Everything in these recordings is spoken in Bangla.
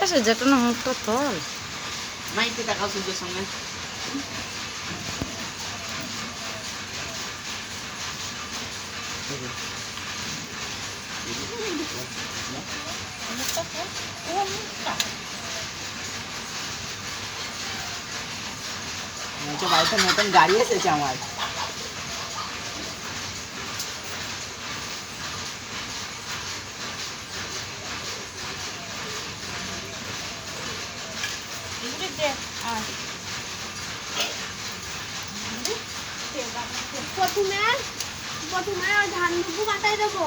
এসে যেটা না মুখটা তল মাইকে দেখাও সূর্যের সামনে। বাড়িতে নতুন গাড়ি এসেছে আমার। প্রথমে ধান দুপুর মাথায় দেবো,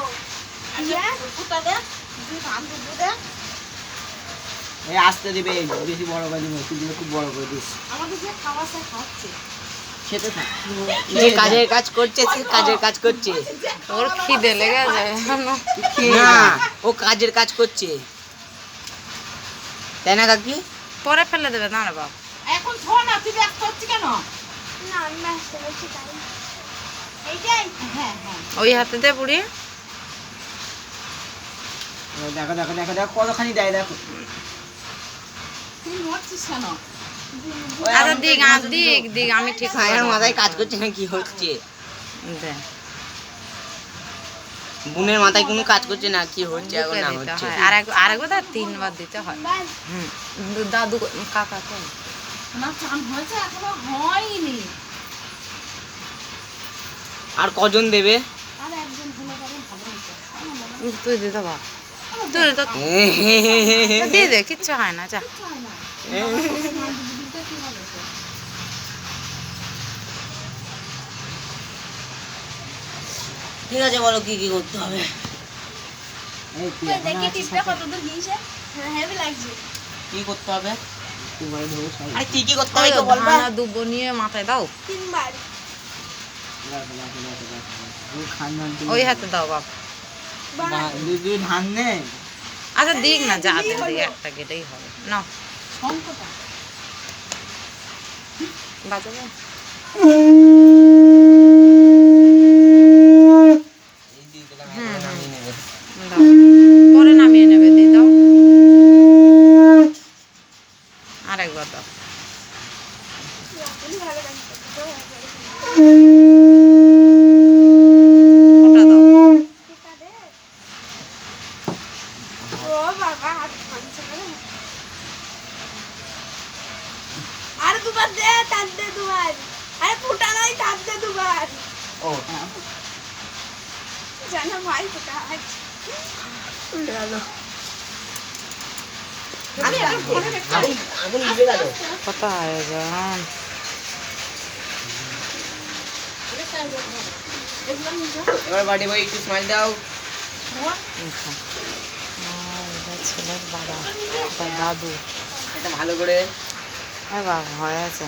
আসতে দিবে, বেশি বড় করে দিবে, তুই খুব বড় করে দিস। আমাকে যে খাওয়াছে খাচ্ছে খেতে থাক। যে কাজের কাজ করছে সে কাজের কাজ করছে। ওর খিদে লেগে যায় না, ও কাজের কাজ করছে, তাই না কাকি? পরে ফেলে দেবে না রে বাপ। এখন শোন না, তুই ব্যস্ত হচ্ছিস কেন? না আমি ব্যস্ত হচ্ছি তাই। এইটাই হ্যাঁ হ্যাঁ ওই হাতে দে বুড়ি। দেখো দেখো দেখো দেখো কতখানি দেয় দেখো। তুই মরছিস কেন? আচ্ছা দিক দিক দিক আমি ঠিক ছায়ার মাথায় কাজ করছে না, কি হচ্ছে? দে বুনের মাথায় কোনো কাজ করছে না, কি হচ্ছে এখন না দিতে হচ্ছে? হয় আরেকবার 3বার দিতে হয়। হুম দাদু কাকা তো না চান হয়েছে এখনো হয়নি। আর কজন দেবে? আর একজন হলে পরে ভালো হতো। তুই দিতে বাপ, তুই তো দিয়ে দে, কিচ্ছু হয় না যা। হয় না দিতে কি হবে? ঠিক আছে, বলো কি কি করতে হবে? দেখি টিপটা কতদূর গিয়েছে। হ্যাঁ হেভি লাগছে। কি করতে হবে? আরে কি কি করতে হবে তো ওই বলবা? ধান আর দুব্বো নিয়ে মাথায় দাও, 3 বার ওই হাতে দাও বাপ। দুই ধান নে। আচ্ছা দিক না, যা দিক একটা গেলেই হবে না। শঙ্কটা বাজাবে দাও, পরে নামিয়ে নেবে, দিয়ে দাও আরেকবার দাও। ভালো লাগছে। ওটা দাও। ও বাবা হাত ভাঙছে না। আর দুবার দে, তার দে দুবার। আরে ফুটা নাই, তার দে দুবার। ও জানা ভাই ফুটা আছে। গেল। আমি আর ফোনে দেখতে আগুন নিভে গেল। কত আয়োজন। এবার বাড়ি বই একটু স্মাইল দাও। ছেলের বাবা, দাদু, এটা ভালো করে। বাবা হয়ে আছে।